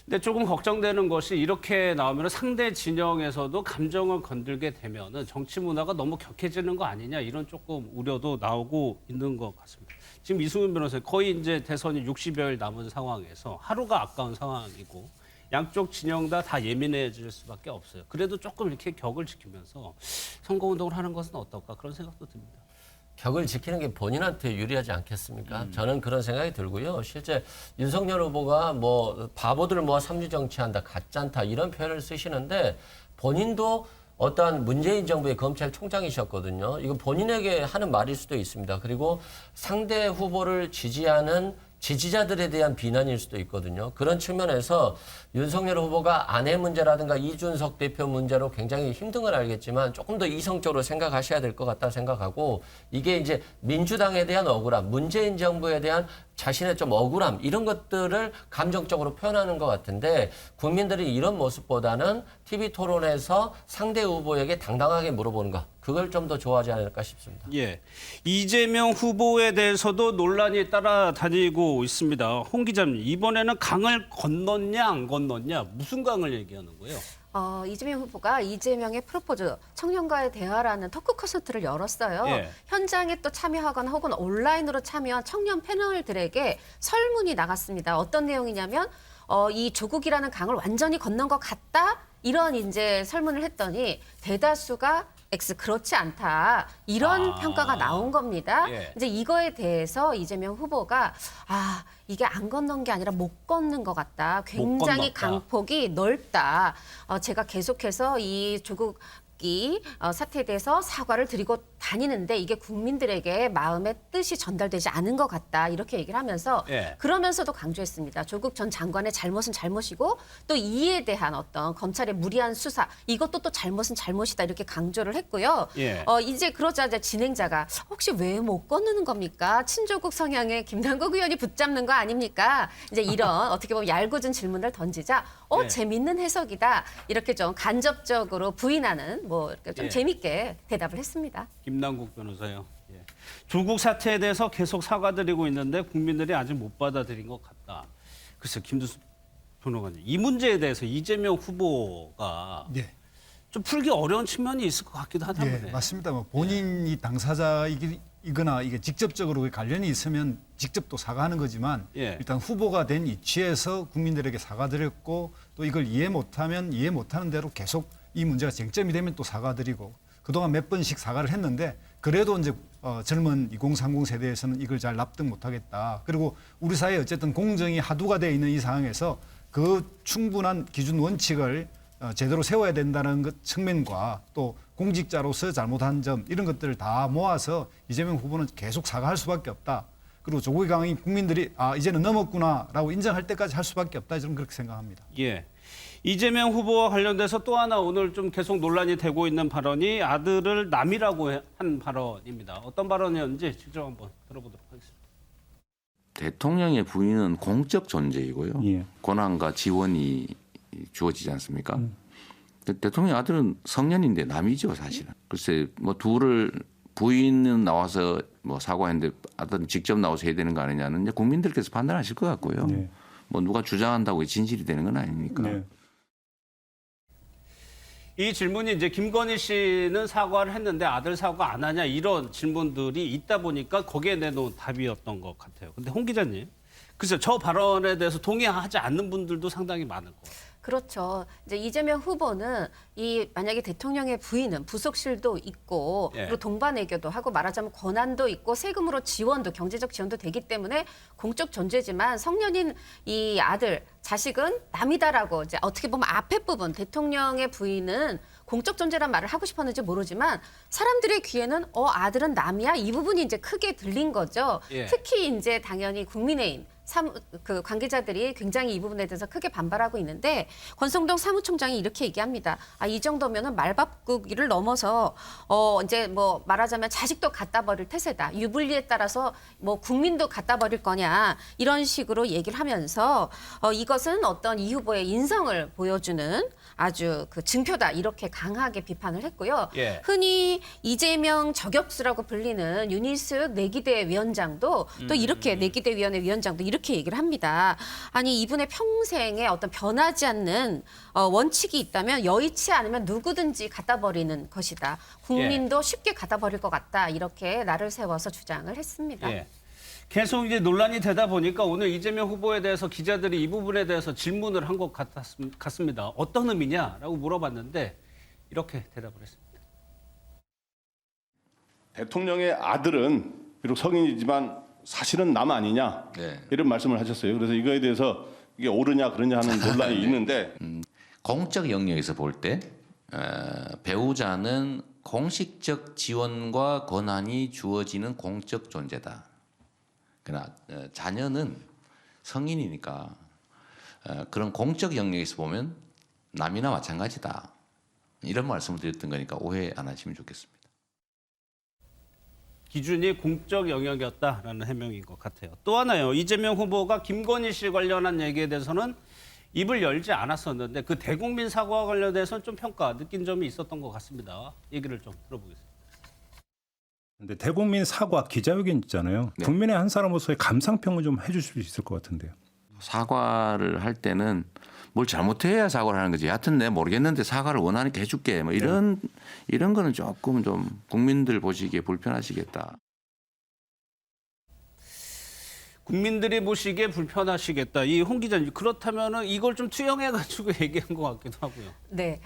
근데 조금 걱정되는 것이 이렇게 나오면 상대 진영에서도 감정을 건들게 되면은 정치 문화가 너무 격해지는 거 아니냐 이런 조금 우려도 나오고 있는 것 같습니다. 지금 이승훈 변호사님 거의 이제 대선이 60여일 남은 상황에서 하루가 아까운 상황이고 양쪽 진영 다 예민해질 수밖에 없어요. 그래도 조금 이렇게 격을 지키면서 선거운동을 하는 것은 어떨까 그런 생각도 듭니다. 격을 지키는 게 본인한테 유리하지 않겠습니까? 저는 그런 생각이 들고요. 실제 윤석열 후보가 뭐 바보들 모아 삼류 정치한다, 가짜다 이런 표현을 쓰시는데 본인도 어떠한 문재인 정부의 검찰총장이셨거든요. 이거 본인에게 하는 말일 수도 있습니다. 그리고 상대 후보를 지지하는 지지자들에 대한 비난일 수도 있거든요. 그런 측면에서 윤석열 후보가 아내 문제라든가 이준석 대표 문제로 굉장히 힘든 걸 알겠지만 조금 더 이성적으로 생각하셔야 될 것 같다 생각하고 이게 이제 민주당에 대한 억울함, 문재인 정부에 대한 자신의 좀 억울함 이런 것들을 감정적으로 표현하는 것 같은데 국민들이 이런 모습보다는 TV 토론에서 상대 후보에게 당당하게 물어보는 것 그걸 좀 더 좋아하지 않을까 싶습니다. 예, 이재명 후보에 대해서도 논란이 따라다니고 있습니다. 홍 기자님, 이번에는 강을 건넜냐 안 건넜냐 무슨 강을 얘기하는 거예요? 이재명 후보가 이재명의 프로포즈, 청년과의 대화라는 토크 콘서트를 열었어요. 예. 현장에 또 참여하거나 혹은 온라인으로 참여한 청년 패널들에게 설문이 나갔습니다. 어떤 내용이냐면 이 조국이라는 강을 완전히 건넌 것 같다? 이런 이제 설문을 했더니 대다수가 X 그렇지 않다 이런 평가가 나온 겁니다. 예. 이제 이거에 대해서 이재명 후보가 이게 안 건넌 게 아니라 못 건넌 것 같다. 굉장히 강폭이 넓다. 제가 계속해서 이 조국 사태에 대해서 사과를 드리고 다니는데 이게 국민들에게 마음의 뜻이 전달되지 않은 것 같다. 이렇게 얘기를 하면서 그러면서도 강조했습니다. 조국 전 장관의 잘못은 잘못이고 또 이에 대한 어떤 검찰의 무리한 수사 이것도 또 잘못은 잘못이다. 이렇게 강조를 했고요. 이제 그러자 이제 진행자가 혹시 왜 못 건너는 겁니까? 친조국 성향의 김남국 의원이 붙잡는 거 아닙니까? 이제 이런 어떻게 보면 얄궂은 질문을 던지자 재밌는 해석이다. 이렇게 좀 간접적으로 부인하는 뭐 이렇게 좀 재밌게 대답을 했습니다. 김남국 변호사요. 예. 조국 사태에 대해서 계속 사과드리고 있는데 국민들이 아직 못 받아들인 것 같다. 글쎄, 김두수 변호사님, 이 문제에 대해서 이재명 후보가 좀 풀기 어려운 측면이 있을 것 같기도 하다 보네. 맞습니다. 뭐 본인이 당사자이거나 이게 직접적으로 관련이 있으면 직접 또 사과하는 거지만 일단 후보가 된 이치에서 국민들에게 사과드렸고 또 이걸 이해 못하면 이해 못하는 대로 계속 이 문제가 쟁점이 되면 또 사과드리고 그동안 몇 번씩 사과를 했는데 그래도 이제 젊은 2030 세대에서는 이걸 잘 납득 못하겠다. 그리고 우리 사회에 어쨌든 공정이 하두가 되어 있는 이 상황에서 그 충분한 기준 원칙을 제대로 세워야 된다는 것 측면과 또 공직자로서 잘못한 점 이런 것들을 다 모아서 이재명 후보는 계속 사과할 수밖에 없다. 그리고 조국의 강이 국민들이 이제는 넘었구나라고 인정할 때까지 할 수밖에 없다. 저는 그렇게 생각합니다. 예. 이재명 후보와 관련돼서 또 하나 오늘 좀 계속 논란이 되고 있는 발언이 아들을 남이라고 한 발언입니다. 어떤 발언이었는지 직접 한번 들어보도록 하겠습니다. 대통령의 부인은 공적 존재이고요. 권한과 지원이 주어지지 않습니까? 대통령 아들은 성년인데 남이죠, 사실은. 글쎄, 뭐 둘을 부인은 나와서 뭐 사과했는데 아들은 직접 나와서 해야 되는 거 아니냐는 이제 국민들께서 판단하실 것 같고요. 뭐 누가 주장한다고 진실이 되는 건 아니니까. 이 질문이 이제 김건희 씨는 사과를 했는데 아들 사과 안 하냐 이런 질문들이 있다 보니까 거기에 내놓은 답이었던 것 같아요. 근데 홍 기자님, 글쎄요, 저 발언에 대해서 동의하지 않는 분들도 상당히 많을 것 같아요. 그렇죠. 이제 이재명 후보는 만약에 대통령의 부인은 부속실도 있고 그리고 동반외교도 하고 말하자면 권한도 있고 세금으로 지원도 경제적 지원도 되기 때문에 공적 존재지만 성년인 이 아들 자식은 남이다라고 이제 어떻게 보면 앞에 부분 대통령의 부인은 공적 존재란 말을 하고 싶었는지 모르지만 사람들의 귀에는 아들은 남이야 이 부분이 이제 크게 들린 거죠. 특히 이제 당연히 국민의힘 그 관계자들이 굉장히 이 부분에 대해서 크게 반발하고 있는데 권성동 사무총장이 이렇게 얘기합니다. 이 정도면은 말바꾸기를 넘어서 이제 뭐 말하자면 자식도 갖다 버릴 태세다. 유불리에 따라서 뭐 국민도 갖다 버릴 거냐 이런 식으로 얘기를 하면서 이것은 어떤 이 후보의 인성을 보여주는 아주 그 증표다 이렇게 강하게 비판을 했고요. 흔히 이재명 저격수라고 불리는 윤희숙 내기대 위원장도 또 이렇게 내기대 위원회 위원장도 이렇게 얘기를 합니다. 아니 이분의 평생에 어떤 변하지 않는 원칙이 있다면 여의치 않으면 누구든지 갖다 버리는 것이다. 국민도 쉽게 갖다 버릴 것 같다. 이렇게 날을 세워서 주장을 했습니다. 계속 이제 논란이 되다 보니까 오늘 이재명 후보에 대해서 기자들이 이 부분에 대해서 질문을 한 것 같습니다. 어떤 의미냐라고 물어봤는데 이렇게 대답을 했습니다. 대통령의 아들은 비록 성인이지만 사실은 남 아니냐 이런 말씀을 하셨어요. 그래서 이거에 대해서 이게 옳으냐 그러냐 하는 논란이 있는데 공적 영역에서 볼 때 배우자는 공식적 지원과 권한이 주어지는 공적 존재다. 그러나 자녀는 성인이니까 그런 공적 영역에서 보면 남이나 마찬가지다. 이런 말씀을 드렸던 거니까 오해 안 하시면 좋겠습니다. 기준이 공적 영역이었다라는 해명인 것 같아요. 또 하나요. 이재명 후보가 김건희 씨 관련한 얘기에 대해서는 입을 열지 않았었는데 그 대국민 사과와 관련해서는 좀 평가 느낀 점이 있었던 것 같습니다. 얘기를 좀 들어보겠습니다. 근데 대국민 사과 기자회견 있잖아요. 네. 국민의 한 사람으로서의 감상평을 좀 해주실 수 있을 것 같은데요. 사과를 할 때는 뭘 잘못해야 사과를 하는 거지. 하여튼 내가 모르겠는데 사과를 원하니까 해줄게. 뭐 이런 거는 조금 좀 국민들 보시기에 불편하시겠다. 국민들이 보시기에 불편하시겠다. 이 홍 기자님 그렇다면은 이걸 좀 투영해가지고 얘기한 것 같기도 하고요. 네,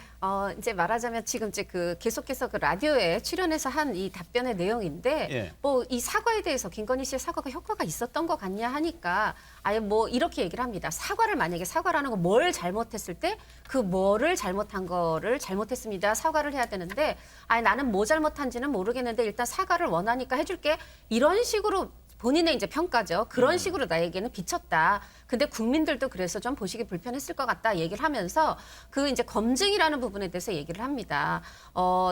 이제 말하자면 지금 이제 계속해서 라디오에 출연해서 한 이 답변의 내용인데, 예. 뭐 이 사과에 대해서 김건희 씨의 사과가 효과가 있었던 것 같냐 하니까 아예 뭐 이렇게 얘기를 합니다. 만약에 사과라는 건 뭘 잘못했을 때 그 뭐를 잘못한 거를 잘못했습니다. 사과를 해야 되는데, 아예 나는 뭐 잘못한지는 모르겠는데 일단 사과를 원하니까 해줄게. 이런 식으로. 본인의 이제 평가죠. 그런 식으로 나에게는 비쳤다. 근데 국민들도 그래서 좀 보시기 불편했을 것 같다 얘기를 하면서 그 이제 검증이라는 부분에 대해서 얘기를 합니다.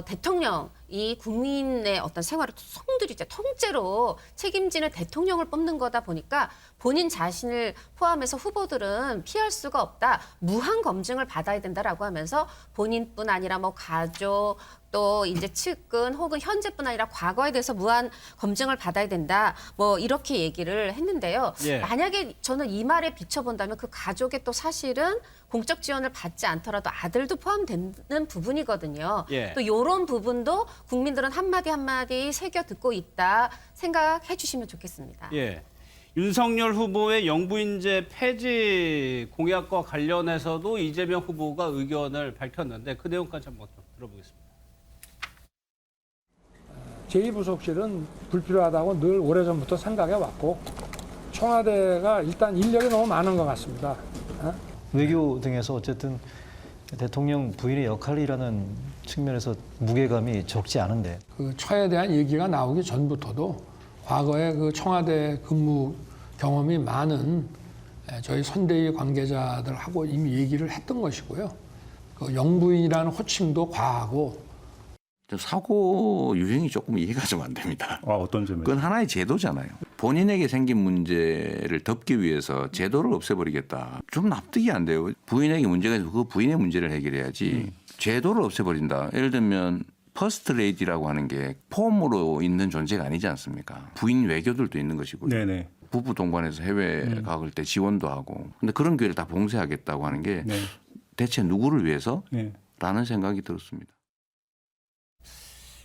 대통령이 국민의 어떤 생활을 성들이죠. 통째로 책임지는 대통령을 뽑는 거다 보니까 본인 자신을 포함해서 후보들은 피할 수가 없다. 무한 검증을 받아야 된다라고 하면서 본인뿐 아니라 뭐 가족 또 이제 측근 혹은 현재뿐 아니라 과거에 대해서 무한 검증을 받아야 된다. 뭐 이렇게 얘기를 했는데요. 예. 만약에 저는 이 말에 비춰본다면 그 가족의 또 사실은 공적 지원을 받지 않더라도 아들도 포함되는 부분이거든요. 예. 또 이런 부분도 국민들은 한마디 한마디 새겨 듣고 있다 생각해 주시면 좋겠습니다. 예. 윤석열 후보의 영부인제 폐지 공약과 관련해서도 이재명 후보가 의견을 밝혔는데 그 내용까지 한번 좀 들어보겠습니다. 제2부속실은 불필요하다고 늘 오래전부터 생각해 왔고 청와대가 일단 인력이 너무 많은 것 같습니다. 외교 등에서 어쨌든 대통령 부인의 역할이라는 측면에서 무게감이 적지 않은데 그 처에 대한 얘기가 나오기 전부터도 과거에 그 청와대 근무 경험이 많은 저희 선대위 관계자들하고 이미 얘기를 했던 것이고요. 그 영부인이라는 호칭도 과하고 사고 유형이 조금 이해가 좀 안 됩니다. 어떤 점에서? 그건 하나의 제도잖아요. 본인에게 생긴 문제를 덮기 위해서 제도를 없애버리겠다. 좀 납득이 안 돼요. 부인에게 문제가 있어서 그 부인의 문제를 해결해야지 제도를 없애버린다. 예를 들면 퍼스트 레이디라고 하는 게 폼으로 있는 존재가 아니지 않습니까? 부인 외교들도 있는 것이고요. 네네. 부부 동반해서 해외 가을 때 지원도 하고. 근데 그런 기회를 다 봉쇄하겠다고 하는 게 대체 누구를 위해서? 라는 생각이 들었습니다.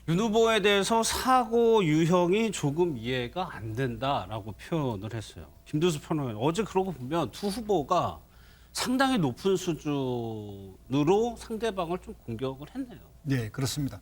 윤 후보에 대해서 사고 유형이 조금 이해가 안 된다라고 표현을 했어요. 김두수 평론가님, 어제 그러고 보면 두 후보가 상당히 높은 수준으로 상대방을 좀 공격을 했네요. 네, 그렇습니다.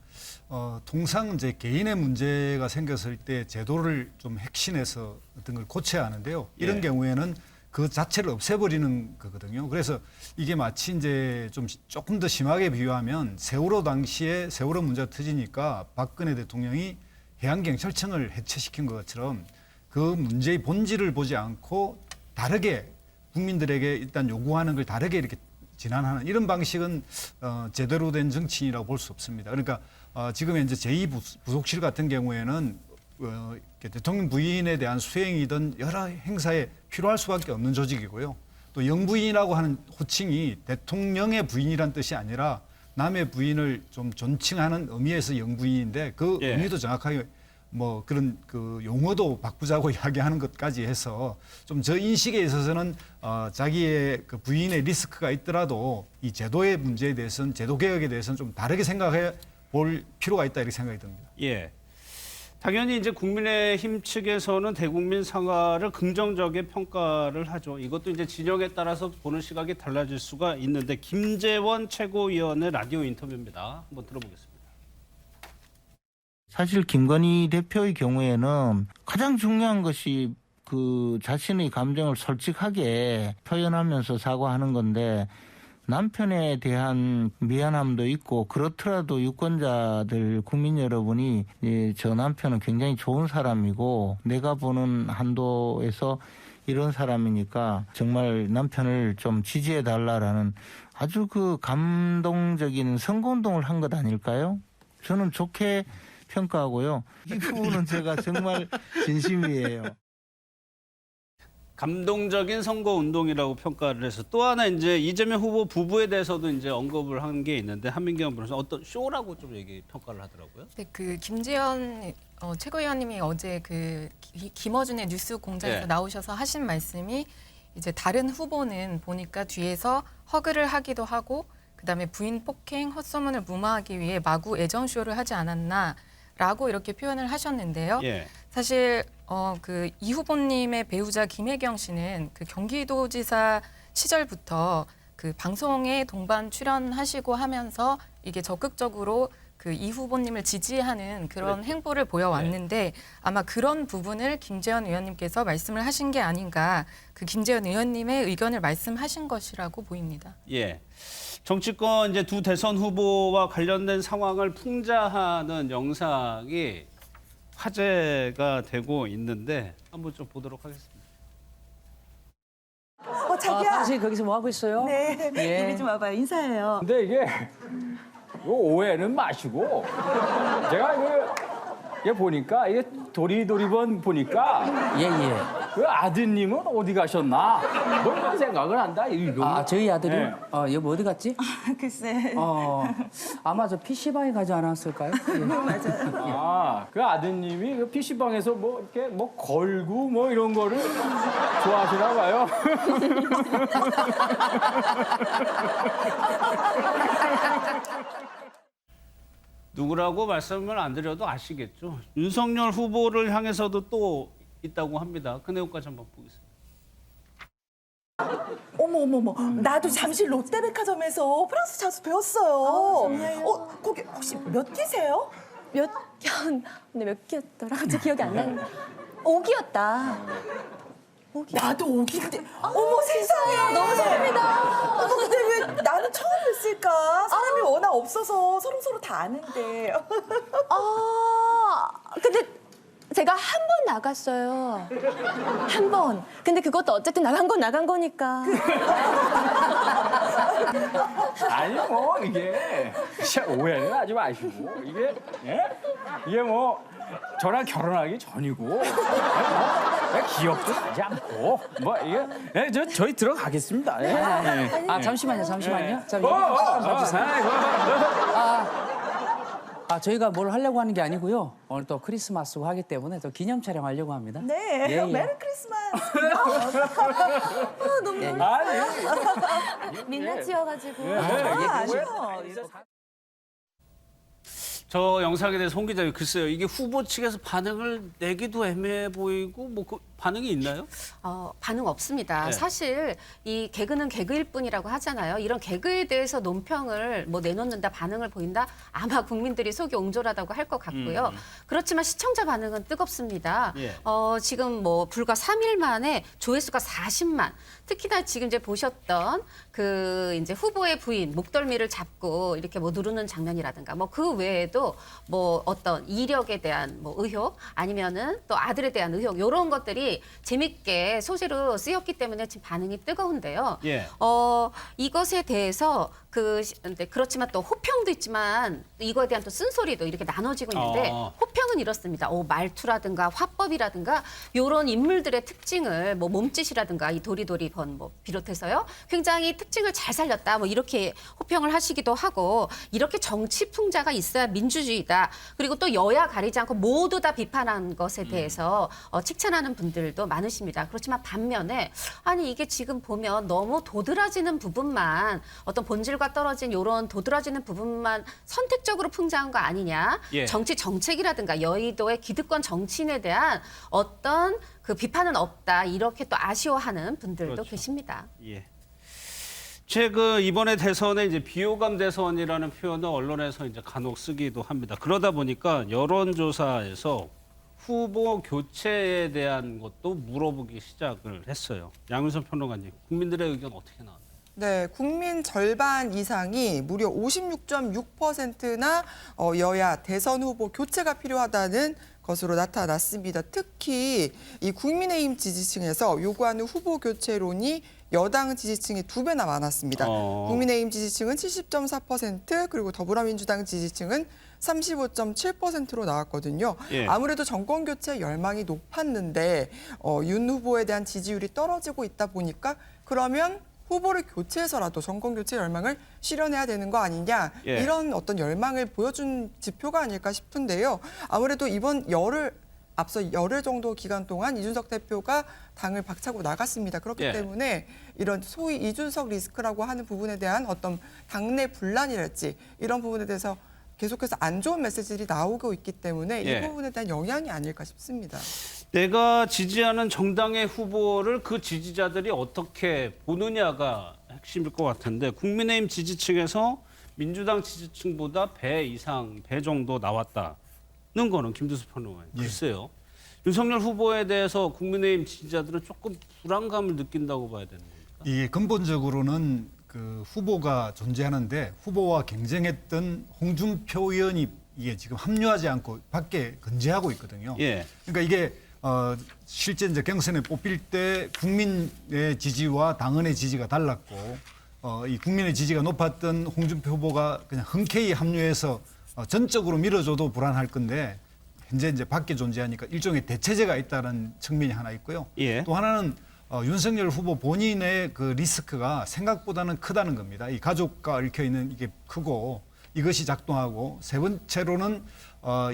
통상 이제 개인의 문제가 생겼을 때 제도를 좀 핵심해서 어떤 걸 고쳐야 하는데요. 이런 경우에는 그 자체를 없애버리는 거거든요. 그래서 이게 마치 이제 좀 조금 더 심하게 비유하면 세월호 당시에 세월호 문제가 터지니까 박근혜 대통령이 해양경찰청을 해체시킨 것처럼 그 문제의 본질을 보지 않고 다르게 국민들에게 일단 요구하는 걸 다르게 이렇게 진안하는 이런 방식은 제대로 된 정치인이라고 볼 수 없습니다. 그러니까 지금 이제 제2부속실 같은 경우에는 대통령 부인에 대한 수행이든 여러 행사에 필요할 수밖에 없는 조직이고요. 또 영부인이라고 하는 호칭이 대통령의 부인이란 뜻이 아니라 남의 부인을 좀 존칭하는 의미에서 영부인인데 그 의미도 정확하게 뭐 그런 그 용어도 바꾸자고 이야기하는 것까지 해서 좀 저 인식에 있어서는 자기의 그 부인의 리스크가 있더라도 이 제도의 문제에 대해서는 제도 개혁에 대해서는 좀 다르게 생각해 볼 필요가 있다 이렇게 생각이 듭니다. 예. 당연히 이제 국민의힘 측에서는 대국민 사과를 긍정적인 평가를 하죠. 이것도 이제 진영에 따라서 보는 시각이 달라질 수가 있는데 김재원 최고위원의 라디오 인터뷰입니다. 한번 들어보겠습니다. 사실 김건희 대표의 경우에는 가장 중요한 것이 그 자신의 감정을 솔직하게 표현하면서 사과하는 건데 남편에 대한 미안함도 있고 그렇더라도 유권자들 국민 여러분이 저 남편은 굉장히 좋은 사람이고 내가 보는 한도에서 이런 사람이니까 정말 남편을 좀 지지해달라라는 아주 그 감동적인 선거운동을 한 것 아닐까요? 저는 좋게 평가하고요. 이 부분은 제가 정말 진심이에요. 감동적인 선거 운동이라고 평가를 해서 또 하나 이제 이재명 후보 부부에 대해서도 이제 언급을 한 게 있는데 한민경 변호사 어떤 쇼라고 좀 평가를 하더라고요. 네, 그 김재현 최고위원님이 어제 그 김어준의 뉴스 공장에서 나오셔서 하신 말씀이 이제 다른 후보는 보니까 뒤에서 허그를 하기도 하고 그다음에 부인 폭행, 헛소문을 무마하기 위해 마구 애정쇼를 하지 않았나라고 이렇게 표현을 하셨는데요. 사실 그 이 후보님의 배우자 김혜경 씨는 그 경기도지사 시절부터 그 방송에 동반 출연하시고 하면서 이게 적극적으로 그 이 후보님을 지지하는 그런 행보를 보여왔는데 아마 그런 부분을 김재현 의원님께서 말씀을 하신 게 아닌가, 그 김재현 의원님의 의견을 말씀하신 것이라고 보입니다. 예. 정치권 이제 두 대선 후보와 관련된 상황을 풍자하는 영상이 화제가 되고 있는데 한번 좀 보도록 하겠습니다. 자기야. 당신 거기서 뭐 하고 있어요? 네. 예. 이리 좀 와봐요. 인사해요. 근데 이게 오해는 마시고 제가 이게 보니까 이게 도리도리번 보니까 예예. 그 아드님은 어디 가셨나? 뭐 이런 생각을 한다. 아 저희 아들이 여보 어디 갔지? 글쎄. 아마 저 PC방에 가지 않았을까요? 예. 맞아요. 그 아드님이 그 PC방에서 뭐 이렇게 뭐 걸고 뭐 이런 거를 좋아하시나 봐요. 누구라고 말씀을 안 드려도 아시겠죠. 윤석열 후보를 향해서도 또 있다고 합니다. 그 내용까지 한번 보겠습니다. 어머. 나도 잠시 롯데백화점에서 프랑스 자수 배웠어요. 거기 혹시 몇 기세요? 근데 몇 기였더라? 갑자기 기억이 안 나는데. 5기였다. 나도 5기인데. 어머 세상에. 너무 소름이다. 어머 근데 왜 나는 처음 뵀을까? 사람이 워낙 없어서 서로 다 아는데. 근데 제가 한 번 나갔어요. 한 번. 근데 그것도 어쨌든 나간 건 나간 거니까. 아니 뭐 이게 오해는 하지 마시고 이게 뭐 저랑 결혼하기 전이고 기억도 나지 않고 뭐 이게 저희 들어가겠습니다. 잠시만요. 저희가 뭘 하려고 하는 게 아니고요. 오늘 또 크리스마스고 하기 때문에 또 기념 촬영하려고 합니다. 네. 예. 메리 크리스마스. 너무 민낯이어가지고. 아쉬워. 저 영상에 대해서 홍 기자님 글쎄요. 이게 후보 측에서 반응을 내기도 애매해 보이고 뭐 그 반응이 있나요? 반응 없습니다. 네. 사실 이 개그는 개그일 뿐이라고 하잖아요. 이런 개그에 대해서 논평을 뭐 내놓는다, 반응을 보인다, 아마 국민들이 속이 옹졸하다고 할 것 같고요. 그렇지만 시청자 반응은 뜨겁습니다. 지금 뭐 불과 3일 만에 조회수가 40만. 특히나 지금 이제 보셨던 그 이제 후보의 부인 목덜미를 잡고 이렇게 뭐 누르는 장면이라든가 뭐 그 외에도 뭐 어떤 이력에 대한 뭐 의혹 아니면은 또 아들에 대한 의혹 이런 것들이 재밌게 소재로 쓰였기 때문에 지금 반응이 뜨거운데요. 이것에 대해서 그렇지만 또 호평도 있지만 이거에 대한 또 쓴소리도 이렇게 나눠지고 있는데 호평은 이렇습니다. 말투라든가 화법이라든가 이런 인물들의 특징을 뭐 몸짓이라든가 이 도리도리 번 뭐 비롯해서요. 굉장히 특징을 잘 살렸다. 뭐 이렇게 호평을 하시기도 하고 이렇게 정치 풍자가 있어야 민주주의다. 그리고 또 여야 가리지 않고 모두 다 비판한 것에 대해서 칭찬하는 분들도 많으십니다. 그렇지만 반면에 아니 이게 지금 보면 너무 도드라지는 부분만 어떤 본질과 떨어진 이런 도드라지는 부분만 선택적으로 풍자한 거 아니냐. 정치 정책이라든가 여의도의 기득권 정치인에 대한 어떤 그 비판은 없다. 이렇게 또 아쉬워하는 분들도 계십니다. 최근 이번에 대선에 이제 비호감 대선이라는 표현을 언론에서 이제 간혹 쓰기도 합니다. 그러다 보니까 여론조사에서 후보 교체에 대한 것도 물어보기 시작을 했어요. 양윤선 평론가님, 국민들의 의견 어떻게 나왔나요? 네, 국민 절반 이상이 무려 56.6%나 여야 대선 후보 교체가 필요하다는 것으로 나타났습니다. 특히 이 국민의힘 지지층에서 요구하는 후보 교체론이 여당 지지층의 2배나 많았습니다. 국민의힘 지지층은 70.4%, 그리고 더불어민주당 지지층은 35.7%로 나왔거든요. 예. 아무래도 정권 교체 열망이 높았는데 윤 후보에 대한 지지율이 떨어지고 있다 보니까 그러면 후보를 교체해서라도 정권 교체 열망을 실현해야 되는 거 아니냐 예. 이런 어떤 열망을 보여준 지표가 아닐까 싶은데요. 아무래도 이번 앞서 열흘 정도 기간 동안 이준석 대표가 당을 박차고 나갔습니다. 그렇기 예. 때문에 이런 소위 이준석 리스크라고 하는 부분에 대한 어떤 당내 분란이랄지 이런 부분에 대해서 계속해서 안 좋은 메시지들이 나오고 있기 때문에 예. 이 부분에 대한 영향이 아닐까 싶습니다. 내가 지지하는 정당의 후보를 그 지지자들이 어떻게 보느냐가 핵심일 것 같은데 국민의힘 지지층에서 민주당 지지층보다 배 정도 나왔다는 거는 김두수 평론가님. 글쎄요. 윤석열 후보에 대해서 국민의힘 지지자들은 조금 불안감을 느낀다고 봐야 되는 겁니까? 이 근본적으로는 그 후보가 존재하는데 후보와 경쟁했던 홍준표 의원이 이게 지금 합류하지 않고 밖에 건재하고 있거든요. 예. 그러니까 이게 실제 이제 경선에 뽑힐 때 국민의 지지와 당원의 지지가 달랐고 이 국민의 지지가 높았던 홍준표 후보가 그냥 흔쾌히 합류해서 전적으로 밀어줘도 불안할 건데 현재 이제 밖에 존재하니까 일종의 대체제가 있다는 측면이 하나 있고요. 예. 또 하나는 윤석열 후보 본인의 그 리스크가 생각보다는 크다는 겁니다. 이 가족과 얽혀 있는 이게 크고 이것이 작동하고 세 번째로는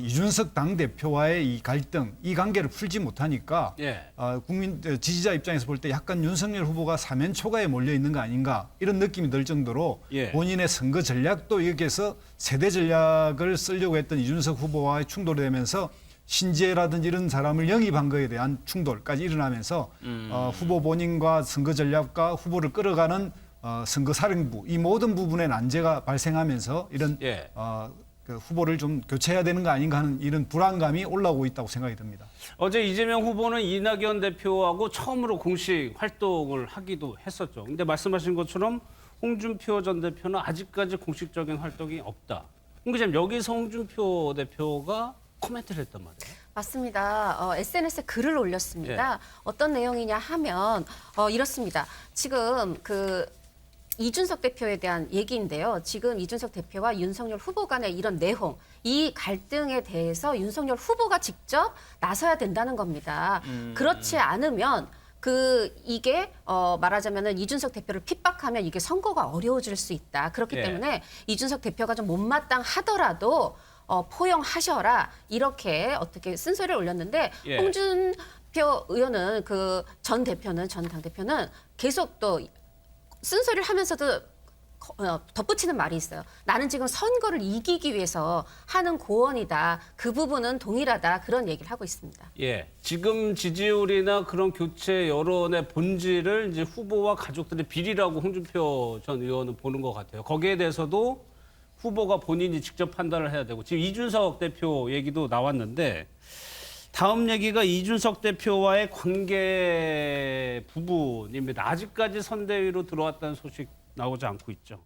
이준석 당대표와의 이 갈등, 이 관계를 풀지 못하니까 예. 국민 지지자 입장에서 볼 때 약간 윤석열 후보가 사면 초과에 몰려 있는 거 아닌가 이런 느낌이 들 정도로 예. 본인의 선거 전략도 여기에서 세대 전략을 쓰려고 했던 이준석 후보와의 충돌이 되면서 신재라든지 이런 사람을 영입한 거에 대한 충돌까지 일어나면서 후보 본인과 선거 전략과 후보를 끌어가는 선거사령부 이 모든 부분에 난제가 발생하면서 이런 예. 그 후보를 좀 교체해야 되는 거 아닌가 하는 이런 불안감이 올라오고 있다고 생각이 듭니다. 어제 이재명 후보는 이낙연 대표하고 처음으로 공식 활동을 하기도 했었죠. 근데 말씀하신 것처럼 홍준표 전 대표는 아직까지 공식적인 활동이 없다. 홍 기자님, 여기서 홍준표 대표가 코멘트를 했단 말이에요. 맞습니다. SNS에 글을 올렸습니다. 예. 어떤 내용이냐 하면 이렇습니다. 지금 이준석 대표에 대한 얘기인데요. 지금 이준석 대표와 윤석열 후보 간의 이런 내용, 이 갈등에 대해서 윤석열 후보가 직접 나서야 된다는 겁니다. 그렇지 않으면 이게 말하자면은 이준석 대표를 핍박하면 이게 선거가 어려워질 수 있다. 그렇기 예. 때문에 이준석 대표가 좀 못마땅하더라도 포용하셔라. 이렇게 어떻게 쓴소리를 올렸는데 예. 홍준표 의원은 전 당대표는 계속 또 쓴소리를 하면서도 덧붙이는 말이 있어요. 나는 지금 선거를 이기기 위해서 하는 고언이다. 그 부분은 동일하다. 그런 얘기를 하고 있습니다. 예, 지금 지지율이나 그런 교체 여론의 본질을 이제 후보와 가족들의 비리라고 홍준표 전 의원은 보는 것 같아요. 거기에 대해서도 후보가 본인이 직접 판단을 해야 되고 지금 이준석 대표 얘기도 나왔는데 다음 얘기가 이준석 대표와의 관계 부분입니다. 아직까지 선대위로 들어왔다는 소식 나오지 않고 있죠.